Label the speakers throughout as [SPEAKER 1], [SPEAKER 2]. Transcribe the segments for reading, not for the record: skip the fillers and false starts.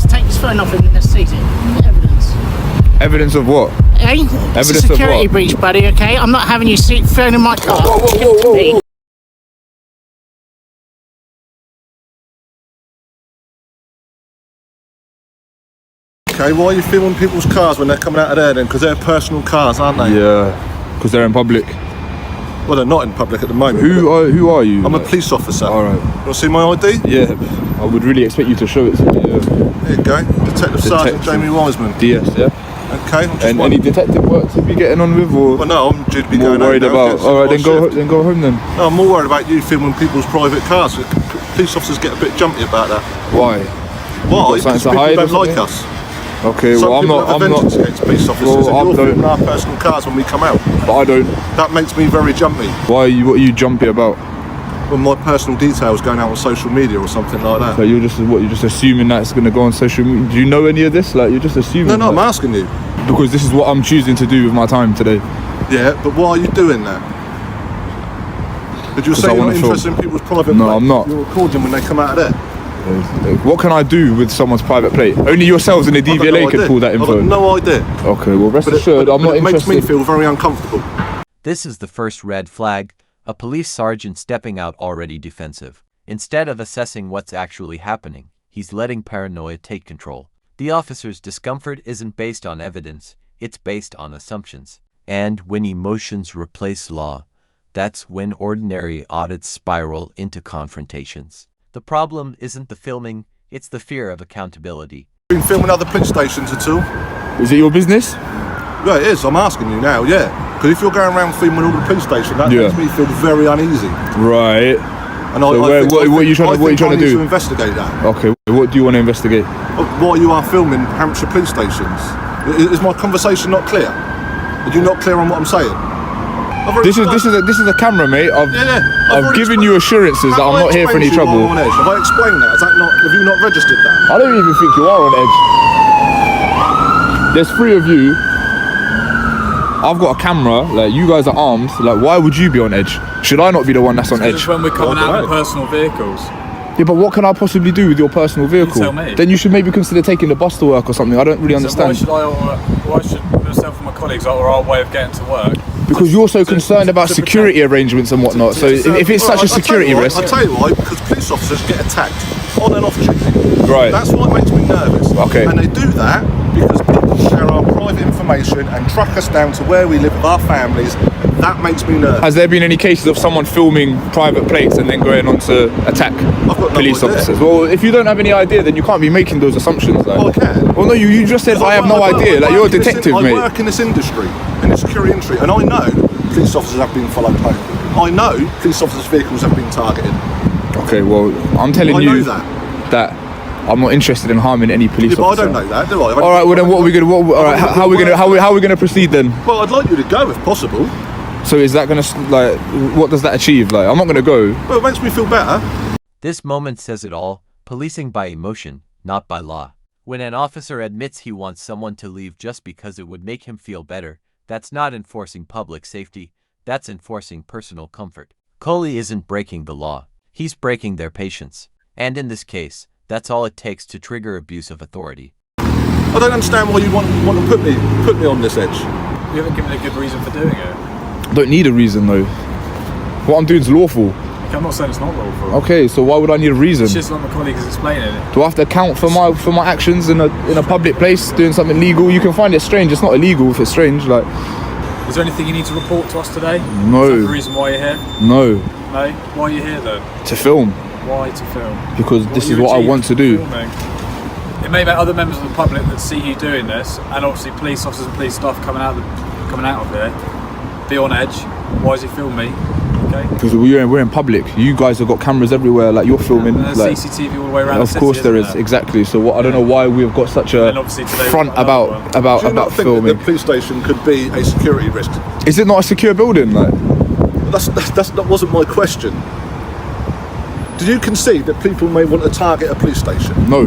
[SPEAKER 1] just take his phone off him and just seize it. Evidence.
[SPEAKER 2] Evidence of what?
[SPEAKER 1] Hey?
[SPEAKER 2] Evidence
[SPEAKER 1] It's a security
[SPEAKER 2] of what?
[SPEAKER 1] breach, buddy, okay? I'm not having you see phone in my car.
[SPEAKER 2] Whoa, whoa,
[SPEAKER 1] Give it to
[SPEAKER 2] whoa,
[SPEAKER 1] me.
[SPEAKER 2] whoa.
[SPEAKER 3] Okay, why are you filming people's cars when they're coming out of there then? Because they're personal cars, aren't they?
[SPEAKER 2] Yeah, because they're in public.
[SPEAKER 3] Well, they're not in public at the moment.
[SPEAKER 2] Who are you?
[SPEAKER 3] I'm a police officer.
[SPEAKER 2] Alright.
[SPEAKER 3] You want to see my ID?
[SPEAKER 2] Yeah, I would really expect you to show it to me. Yeah.
[SPEAKER 3] Here you go. Detective Sergeant Jamie Wiseman.
[SPEAKER 2] DS, yeah.
[SPEAKER 3] Okay.
[SPEAKER 2] And any detective work to be getting on with, or
[SPEAKER 3] Well, no, I'm due to be
[SPEAKER 2] more
[SPEAKER 3] going
[SPEAKER 2] worried
[SPEAKER 3] home now,
[SPEAKER 2] about?
[SPEAKER 3] getting
[SPEAKER 2] All right,
[SPEAKER 3] some
[SPEAKER 2] then go home then.
[SPEAKER 3] No, I'm more worried about you filming people's private cars. Police officers get a bit jumpy about that.
[SPEAKER 2] Why?
[SPEAKER 3] Why?
[SPEAKER 2] Got something
[SPEAKER 3] Because
[SPEAKER 2] to
[SPEAKER 3] people
[SPEAKER 2] hide or
[SPEAKER 3] don't like
[SPEAKER 2] something?
[SPEAKER 3] us.
[SPEAKER 2] Okay,
[SPEAKER 3] Some
[SPEAKER 2] well I'm
[SPEAKER 3] people
[SPEAKER 2] not.
[SPEAKER 3] have a vengeance against police officers,
[SPEAKER 2] Well,
[SPEAKER 3] and you're
[SPEAKER 2] don't-
[SPEAKER 3] filming our personal cars when we come out.
[SPEAKER 2] But I don't.
[SPEAKER 3] That makes me very jumpy.
[SPEAKER 2] Why? What are you jumpy about?
[SPEAKER 3] When my personal details going out on social media or something like that.
[SPEAKER 2] Like you're just assuming that it's gonna go on social media. Do you know any of this? Like you're just assuming.
[SPEAKER 3] No, I'm
[SPEAKER 2] that.
[SPEAKER 3] asking you.
[SPEAKER 2] Because this is what I'm choosing to do with my time today.
[SPEAKER 3] Yeah, but why are you doing that? Did you
[SPEAKER 2] 'Cause
[SPEAKER 3] say
[SPEAKER 2] I
[SPEAKER 3] you're not
[SPEAKER 2] wanna film.
[SPEAKER 3] interested in people's private
[SPEAKER 2] No,
[SPEAKER 3] plate?
[SPEAKER 2] I'm not.
[SPEAKER 3] You're recording when they come out of there.
[SPEAKER 2] What can I do with someone's private plate? Only yourselves in the
[SPEAKER 3] I've got
[SPEAKER 2] DVLA
[SPEAKER 3] no
[SPEAKER 2] could
[SPEAKER 3] idea.
[SPEAKER 2] pull that
[SPEAKER 3] I've
[SPEAKER 2] info.
[SPEAKER 3] got no idea.
[SPEAKER 2] Okay, well rest assured, I'm not
[SPEAKER 3] it makes
[SPEAKER 2] interested.
[SPEAKER 3] me feel very uncomfortable.
[SPEAKER 4] This is the first red flag, a police sergeant stepping out already defensive. Instead of assessing what's actually happening, he's letting paranoia take control. The officer's discomfort isn't based on evidence, it's based on assumptions. And when emotions replace law, that's when ordinary audits spiral into confrontations. The problem isn't the filming, it's the fear of accountability.
[SPEAKER 3] Been filming other police stations at all?
[SPEAKER 2] Is it your business?
[SPEAKER 3] Yeah, it is. I'm asking you now, yeah. Because if you're going around filming all the police stations, that makes me feel very uneasy.
[SPEAKER 2] Right.
[SPEAKER 3] And
[SPEAKER 2] So what are you trying to do?
[SPEAKER 3] to investigate that.
[SPEAKER 2] Okay, what do you want to investigate?
[SPEAKER 3] Why you are filming Hampshire police stations? Is my conversation not clear? Are you not clear on what I'm saying?
[SPEAKER 2] This is a camera, mate. I've given you assurances that I'm not here for any trouble.
[SPEAKER 3] Have I explained that? Have you not registered that?
[SPEAKER 2] I don't even think you are on edge. There's three of you. I've got a camera. Like you guys are armed. Like why would you be on edge? Should I not be the one that's on edge?
[SPEAKER 5] It's when we're coming out in personal vehicles.
[SPEAKER 2] Yeah, but what can I possibly do with your personal vehicle?
[SPEAKER 5] You tell me.
[SPEAKER 2] Then you should maybe consider taking the bus to work or something. I don't really understand.
[SPEAKER 5] So why should myself and my colleagues or our way of getting to work?
[SPEAKER 2] Because you're so concerned about security arrangements and whatnot. So if it's such a security risk,
[SPEAKER 3] I'll tell you why. Because police officers get attacked on and off duty.
[SPEAKER 2] Right.
[SPEAKER 3] That's what makes me nervous.
[SPEAKER 2] Okay.
[SPEAKER 3] And they do that because people share our private information and track us down to where we live with our families. That makes me nervous.
[SPEAKER 2] has there been any cases of someone filming private plates and then going on to attack
[SPEAKER 3] I've got no
[SPEAKER 2] police
[SPEAKER 3] idea.
[SPEAKER 2] officers? Well, if you don't have any idea, then you can't be making those assumptions. Like.
[SPEAKER 3] Well, I can.
[SPEAKER 2] Well, no, you just said I have no idea. Like you're a detective,
[SPEAKER 3] I
[SPEAKER 2] mate.
[SPEAKER 3] work in this industry, in the security industry, and I know police officers have been followed home. I know police officers' vehicles have been targeted.
[SPEAKER 2] Okay, well, I'm telling
[SPEAKER 3] I
[SPEAKER 2] you
[SPEAKER 3] know that.
[SPEAKER 2] I'm not interested in harming any police
[SPEAKER 3] Yeah, but I
[SPEAKER 2] officer.
[SPEAKER 3] don't know that, do I?
[SPEAKER 2] All right, well then, what are we gonna? All right, how are we gonna proceed then?
[SPEAKER 3] Well, I'd like you to go if possible.
[SPEAKER 2] So is that gonna like? What does that achieve? Like, I'm not gonna go.
[SPEAKER 3] Well, it makes me feel better.
[SPEAKER 4] This moment says it all, policing by emotion, not by law. When an officer admits he wants someone to leave just because it would make him feel better, that's not enforcing public safety, that's enforcing personal comfort. Coley isn't breaking the law, he's breaking their patience. And in this case, that's all it takes to trigger abuse of authority.
[SPEAKER 3] I don't understand why you want to put me on this edge.
[SPEAKER 5] You haven't given a good reason for doing it.
[SPEAKER 2] I don't need a reason though. What I'm doing is lawful.
[SPEAKER 5] Okay, I'm not saying it's not lawful.
[SPEAKER 2] Okay, so why would I need a reason?
[SPEAKER 5] It's just like my colleague is explaining it.
[SPEAKER 2] Do I have to account for my actions in a public place doing something legal? You can find it strange. It's not illegal if it's strange. Like,
[SPEAKER 5] Is there anything you need to report to us today?
[SPEAKER 2] No.
[SPEAKER 5] Is that the reason why you're here?
[SPEAKER 2] no,
[SPEAKER 5] No? Why are you here then?
[SPEAKER 2] to film
[SPEAKER 5] Why to film?
[SPEAKER 2] because this
[SPEAKER 5] you
[SPEAKER 2] is what I
[SPEAKER 5] achieved
[SPEAKER 2] want to do.
[SPEAKER 5] filming? It may make other members of the public that see you doing this, and obviously police officers and police staff coming out of here, be on edge. Why is he filming me? Okay.
[SPEAKER 2] Because we're in public. You guys have got cameras everywhere. Like you're filming.
[SPEAKER 5] And there's
[SPEAKER 2] like,
[SPEAKER 5] CCTV all the way around.
[SPEAKER 2] of
[SPEAKER 5] the
[SPEAKER 2] course
[SPEAKER 5] city,
[SPEAKER 2] there
[SPEAKER 5] isn't
[SPEAKER 2] is
[SPEAKER 5] there?
[SPEAKER 2] exactly. So what I don't know why we've got such
[SPEAKER 5] And
[SPEAKER 2] a
[SPEAKER 5] obviously today
[SPEAKER 2] front
[SPEAKER 5] we've got another one.
[SPEAKER 2] about
[SPEAKER 3] Do you not think
[SPEAKER 2] filming.
[SPEAKER 3] that the police station could be a security risk?
[SPEAKER 2] Is it not a secure building? Like,
[SPEAKER 3] That wasn't my question. Do you concede that people may want to target a police station?
[SPEAKER 2] no,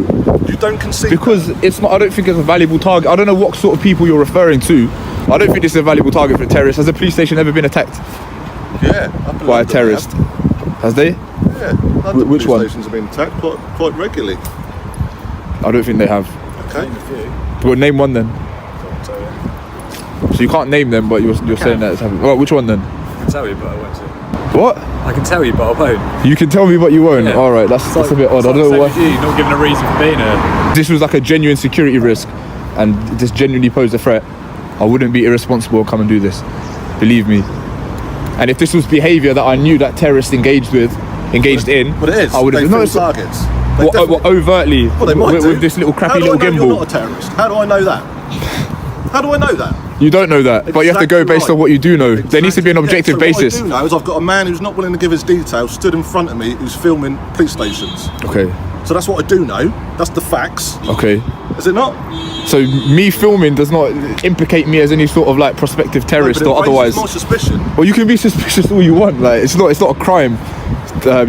[SPEAKER 3] You don't concede
[SPEAKER 2] because it's not. I don't think it's a valuable target. I don't know what sort of people you're referring to. I don't think this is a valuable target for a terrorist. Has a police station ever been attacked
[SPEAKER 3] that? Yeah. up in
[SPEAKER 2] by a
[SPEAKER 3] London,
[SPEAKER 2] terrorist? Has they?
[SPEAKER 3] Yeah. London
[SPEAKER 2] Which
[SPEAKER 3] police
[SPEAKER 2] one?
[SPEAKER 3] stations have been attacked quite regularly.
[SPEAKER 2] I don't think they have.
[SPEAKER 3] Okay.
[SPEAKER 5] Name a few.
[SPEAKER 2] Well, name one then.
[SPEAKER 5] I'll tell you.
[SPEAKER 2] So you can't name them, but you're saying that it's happening. Well, which one then?
[SPEAKER 5] I can tell you, but I won't.
[SPEAKER 2] What?
[SPEAKER 5] I can tell you, but I won't.
[SPEAKER 2] You can tell me, but you won't.
[SPEAKER 5] Yeah.
[SPEAKER 2] All right, that's a bit odd. I don't know why.
[SPEAKER 5] You're not giving a reason for being here.
[SPEAKER 2] This was like a genuine security risk, and this genuinely posed a threat. I wouldn't be irresponsible and come and do this. Believe me. And if this was behaviour that I knew that terrorists engaged in,
[SPEAKER 3] But it is.
[SPEAKER 2] I would have.
[SPEAKER 3] They
[SPEAKER 2] No,
[SPEAKER 3] film
[SPEAKER 2] it's
[SPEAKER 3] targets.
[SPEAKER 2] what, overtly
[SPEAKER 3] Well, they might
[SPEAKER 2] with,
[SPEAKER 3] do.
[SPEAKER 2] with this little crappy
[SPEAKER 3] How do
[SPEAKER 2] little
[SPEAKER 3] I know
[SPEAKER 2] gimbal.
[SPEAKER 3] you're not a terrorist? How do I know that? How do I know that?
[SPEAKER 2] You don't know that, but you have to go
[SPEAKER 3] Exactly
[SPEAKER 2] based
[SPEAKER 3] right.
[SPEAKER 2] on what you do know. There needs to be an objective
[SPEAKER 3] Yeah, so
[SPEAKER 2] basis.
[SPEAKER 3] What I do know is I've got a man who's not willing to give his details stood in front of me who's filming police stations.
[SPEAKER 2] Okay.
[SPEAKER 3] So that's what I do know. That's the facts.
[SPEAKER 2] Okay.
[SPEAKER 3] Is it not?
[SPEAKER 2] So me filming does not implicate me as any sort of like prospective terrorist
[SPEAKER 3] No,
[SPEAKER 2] or
[SPEAKER 3] but it raises
[SPEAKER 2] otherwise.
[SPEAKER 3] my suspicion.
[SPEAKER 2] Well, you can be suspicious all you want. Like it's not a crime.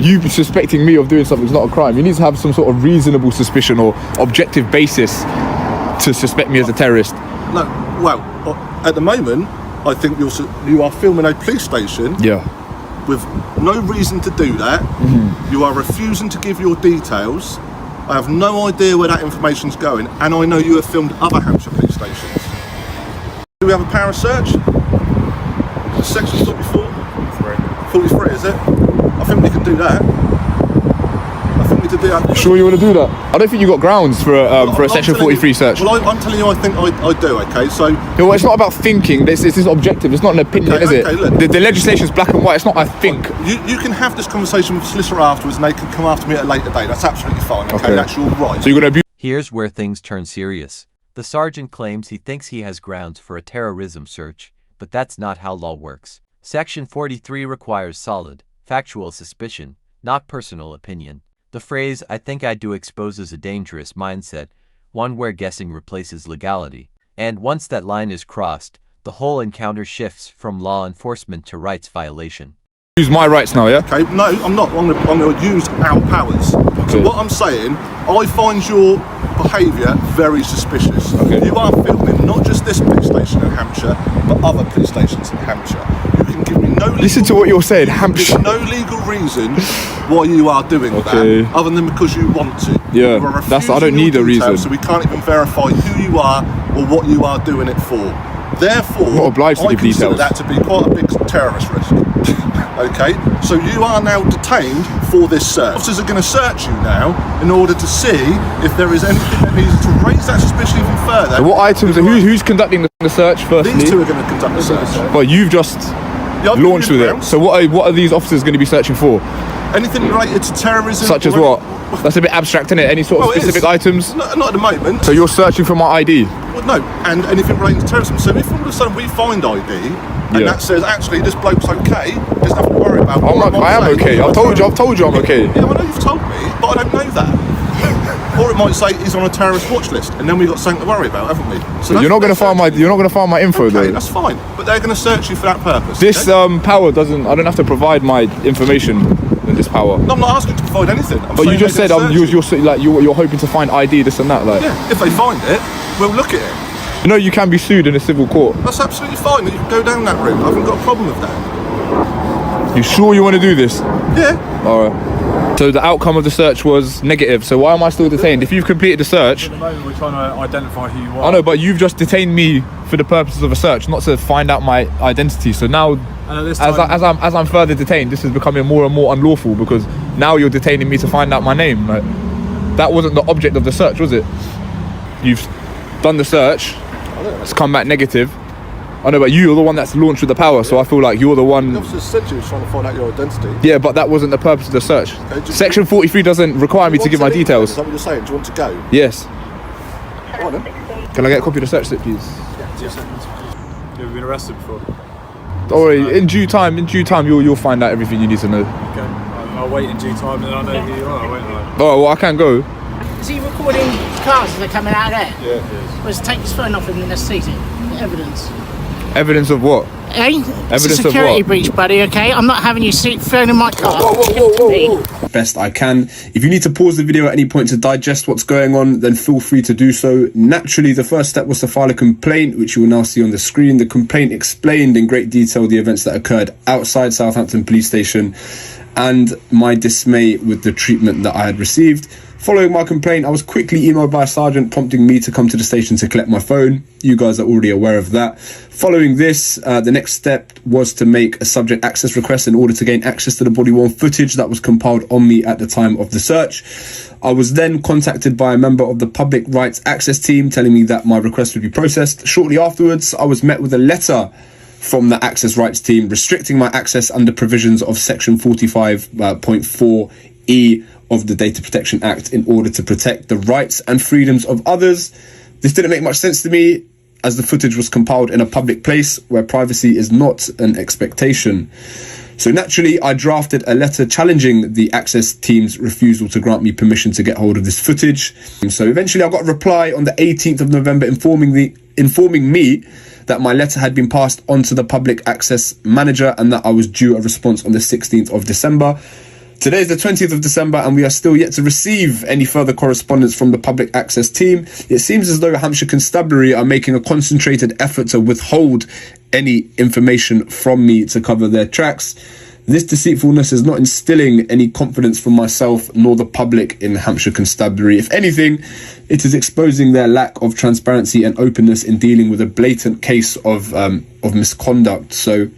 [SPEAKER 2] You suspecting me of doing something is not a crime. You need to have some sort of reasonable suspicion or objective basis to suspect me as a terrorist.
[SPEAKER 3] No, well, at the moment, I think you are filming a police station
[SPEAKER 2] Yeah.
[SPEAKER 3] with no reason to do that. You are refusing to give your details. I have no idea where that information's going, and I know you have filmed other Hampshire police stations. Do we have a power of search? Section 44? 43, is it? I think we can do that. I think we could do that.
[SPEAKER 2] Sure, you want to do that? I don't think you got grounds for a
[SPEAKER 3] I'm
[SPEAKER 2] section
[SPEAKER 3] telling
[SPEAKER 2] 43
[SPEAKER 3] you-
[SPEAKER 2] search.
[SPEAKER 3] Well, I'm telling you, I think I do. Okay, so
[SPEAKER 2] No, it's not about thinking. This is objective. It's not an opinion,
[SPEAKER 3] Okay,
[SPEAKER 2] is it?
[SPEAKER 3] okay, look.
[SPEAKER 2] The legislation's black and white. It's not I think.
[SPEAKER 3] you can have this conversation with the solicitor afterwards, and they can come after me at a later date. That's absolutely fine. Okay,
[SPEAKER 2] Okay.
[SPEAKER 3] that's your right.
[SPEAKER 2] So you're gonna abuse.
[SPEAKER 4] Here's where things turn serious. The sergeant claims he thinks he has grounds for a terrorism search, but that's not how law works. Section 43 requires solid, factual suspicion, not personal opinion. The phrase, "I think I do," exposes a dangerous mindset, one where guessing replaces legality. And once that line is crossed, the whole encounter shifts from law enforcement to rights violation.
[SPEAKER 2] Use my rights now, yeah?
[SPEAKER 3] Okay, no, I'm not. I'm going to use our powers. So what I'm saying, I find your behaviour very suspicious.
[SPEAKER 2] Okay.
[SPEAKER 3] You are filming not just this police station in Hampshire, but other police stations in Hampshire. You can give me no legal,
[SPEAKER 2] Listen to what you're saying, Hampshire.
[SPEAKER 3] there's no legal reason why you are doing
[SPEAKER 2] Okay.
[SPEAKER 3] that, other than because you want to.
[SPEAKER 2] Yeah,
[SPEAKER 3] You are
[SPEAKER 2] that's- I don't
[SPEAKER 3] refusing
[SPEAKER 2] need
[SPEAKER 3] your
[SPEAKER 2] a reason.
[SPEAKER 3] details, so we can't even verify who you are or what you are doing it for. Therefore,
[SPEAKER 2] Not obliged to
[SPEAKER 3] I
[SPEAKER 2] give
[SPEAKER 3] consider
[SPEAKER 2] details.
[SPEAKER 3] that to be quite a big terrorist risk. Okay, so you are now detained for this search. Officers are going to search you now in order to see if there is anything that needs to raise that suspicion even further.
[SPEAKER 2] So what items? Who's conducting the search? Firstly,
[SPEAKER 3] These two are going to conduct the search.
[SPEAKER 2] well, you've just
[SPEAKER 3] Yeah, I've
[SPEAKER 2] launched
[SPEAKER 3] given
[SPEAKER 2] with
[SPEAKER 3] you
[SPEAKER 2] it.
[SPEAKER 3] grounds.
[SPEAKER 2] So what are these officers going to be searching for?
[SPEAKER 3] Anything related to terrorism?
[SPEAKER 2] Such as
[SPEAKER 3] or
[SPEAKER 2] what? That's a bit abstract, isn't it? Any sort of
[SPEAKER 3] Well, it is.
[SPEAKER 2] specific items?
[SPEAKER 3] Not at the moment.
[SPEAKER 2] So you're searching for my ID?
[SPEAKER 3] Well, no, and anything relating to terrorism. So if all of a sudden we find ID and
[SPEAKER 2] Yeah.
[SPEAKER 3] that says actually this bloke's okay, there's nothing to worry about.
[SPEAKER 2] I'm not, I am okay. I've told you I'm okay.
[SPEAKER 3] Yeah, I know you've told me, but I don't know that. Or it might say he's on a terrorist watch list, and then we've got something to worry about, haven't we? So
[SPEAKER 2] You're not going to find my info
[SPEAKER 3] Okay,
[SPEAKER 2] though.
[SPEAKER 3] that's fine, but they're going to search you for that purpose.
[SPEAKER 2] This
[SPEAKER 3] okay?
[SPEAKER 2] power doesn't. I don't have to provide my information in this power.
[SPEAKER 3] No, I'm not asking you to provide anything. I'm
[SPEAKER 2] But you
[SPEAKER 3] saying
[SPEAKER 2] just
[SPEAKER 3] they're
[SPEAKER 2] said
[SPEAKER 3] gonna search
[SPEAKER 2] you're hoping to find ID, this and that. Like,
[SPEAKER 3] Yeah, if they find it, we'll look at it.
[SPEAKER 2] you know, you can be sued in a civil court.
[SPEAKER 3] That's absolutely fine. You can go down that route. I haven't got a problem with that.
[SPEAKER 2] You sure you want to do this?
[SPEAKER 3] Yeah.
[SPEAKER 2] All right. So the outcome of the search was negative. So why am I still detained? If you've completed the search,
[SPEAKER 5] At the moment, we're trying to identify who you are.
[SPEAKER 2] I know, but you've just detained me for the purposes of a search, not to find out my identity. So now,
[SPEAKER 5] And at this
[SPEAKER 2] as
[SPEAKER 5] time,
[SPEAKER 2] I'm further detained, this is becoming more and more unlawful because now you're detaining me to find out my name. Like, that wasn't the object of the search, was it? You've done the search. It's come back negative. I know, but you're the one that's launched with the power, so I feel like you're the
[SPEAKER 3] The
[SPEAKER 2] one.
[SPEAKER 3] officer said you was trying to find out your identity.
[SPEAKER 2] Yeah, but that wasn't the purpose of the search.
[SPEAKER 3] Okay, just-
[SPEAKER 2] Section 43 doesn't require me to give my
[SPEAKER 3] Is
[SPEAKER 2] details.
[SPEAKER 3] that what you're saying? Do you want to go?
[SPEAKER 2] Yes.
[SPEAKER 3] Go on then.
[SPEAKER 2] Can I get a copy of the search slip, please?
[SPEAKER 5] you've been arrested before.
[SPEAKER 2] Don't worry. In due time, you'll find out everything you need to know.
[SPEAKER 5] Okay. I'll wait in due time, and then I'll know who you are, won't I?
[SPEAKER 2] Oh, well, I can't go.
[SPEAKER 1] Is he recording cars as they're coming out of there?
[SPEAKER 3] Yeah.
[SPEAKER 1] Let's take his phone off him and let's seize it. Evidence.
[SPEAKER 2] Evidence of what?
[SPEAKER 1] Eh? It's
[SPEAKER 2] Evidence
[SPEAKER 1] a
[SPEAKER 2] of
[SPEAKER 1] security
[SPEAKER 2] what?
[SPEAKER 1] breach, buddy, okay? I'm not having you phone in my car.
[SPEAKER 6] Best I can. If you need to pause the video at any point to digest what's going on, then feel free to do so. Naturally, the first step was to file a complaint, which you will now see on the screen. The complaint explained in great detail the events that occurred outside Southampton Police Station and my dismay with the treatment that I had received. Following my complaint, I was quickly emailed by a sergeant prompting me to come to the station to collect my phone. You guys are already aware of that. Following this, the next step was to make a subject access request in order to gain access to the body-worn footage that was compiled on me at the time of the search. I was then contacted by a member of the public rights access team telling me that my request would be processed. Shortly afterwards, I was met with a letter from the access rights team restricting my access under provisions of section 45.4E of the Data Protection Act in order to protect the rights and freedoms of others. This didn't make much sense to me, as the footage was compiled in a public place where privacy is not an expectation. So naturally, I drafted a letter challenging the access team's refusal to grant me permission to get hold of this footage. And so eventually I got a reply on the 18th of November informing me that my letter had been passed on to the public access manager and that I was due a response on the 16th of December. Today is the 20th of December and we are still yet to receive any further correspondence from the public access team. It seems as though Hampshire Constabulary are making a concentrated effort to withhold any information from me to cover their tracks. This deceitfulness is not instilling any confidence from myself nor the public in Hampshire Constabulary. If anything, it is exposing their lack of transparency and openness in dealing with a blatant case of misconduct. So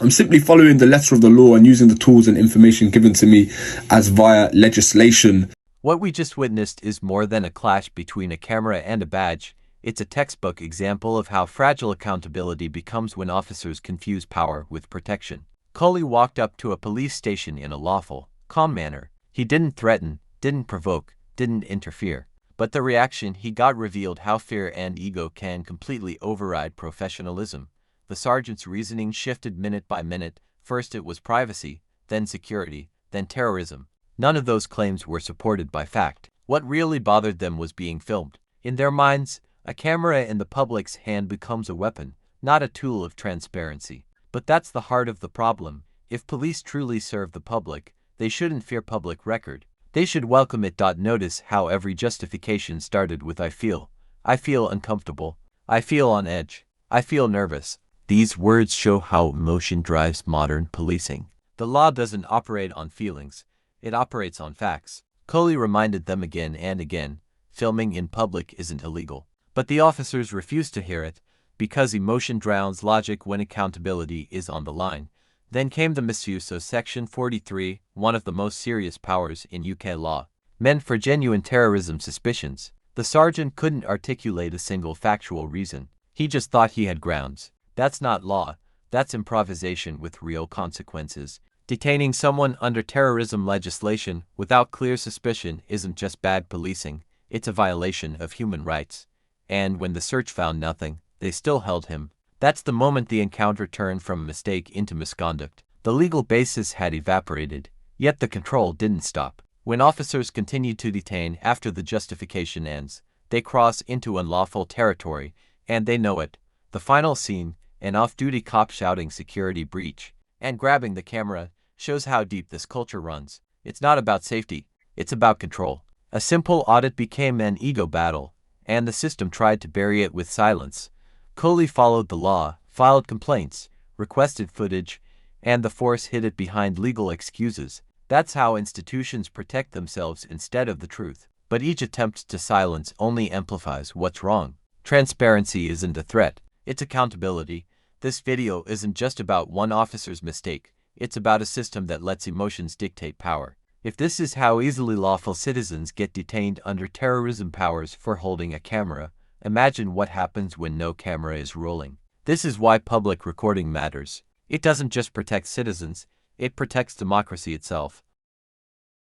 [SPEAKER 6] I'm simply following the letter of the law and using the tools and information given to me as via legislation.
[SPEAKER 4] What we just witnessed is more than a clash between a camera and a badge. It's a textbook example of how fragile accountability becomes when officers confuse power with protection. Cully walked up to a police station in a lawful, calm manner. He didn't threaten, didn't provoke, didn't interfere. But the reaction he got revealed how fear and ego can completely override professionalism. The sergeant's reasoning shifted minute by minute. First it was privacy, then security, then terrorism. None of those claims were supported by fact. What really bothered them was being filmed. In their minds, a camera in the public's hand becomes a weapon, not a tool of transparency. But that's the heart of the problem. If police truly serve the public, they shouldn't fear public record. They should welcome it. Notice how every justification started with I feel uncomfortable, I feel on edge, I feel nervous. These words show how emotion drives modern policing. The law doesn't operate on feelings, it operates on facts. Coley reminded them again and again, filming in public isn't illegal. But the officers refused to hear it, because emotion drowns logic when accountability is on the line. Then came the misuse of Section 43, one of the most serious powers in UK law, meant for genuine terrorism suspicions. The sergeant couldn't articulate a single factual reason. He just thought he had grounds. That's not law, that's improvisation with real consequences. Detaining someone under terrorism legislation without clear suspicion isn't just bad policing, it's a violation of human rights. And when the search found nothing, they still held him. That's the moment the encounter turned from mistake into misconduct. The legal basis had evaporated, yet the control didn't stop. When officers continue to detain after the justification ends, they cross into unlawful territory, and they know it. The final scene, an off-duty cop shouting security breach and grabbing the camera, shows how deep this culture runs. It's not about safety, it's about control. A simple audit became an ego battle, and the system tried to bury it with silence. Coley followed the law, filed complaints, requested footage, and the force hid it behind legal excuses. That's how institutions protect themselves instead of the truth. But each attempt to silence only amplifies what's wrong. Transparency isn't a threat, it's accountability. This video isn't just about one officer's mistake, it's about a system that lets emotions dictate power. If this is how easily lawful citizens get detained under terrorism powers for holding a camera, imagine what happens when no camera is rolling. This is why public recording matters. It doesn't just protect citizens, it protects democracy itself.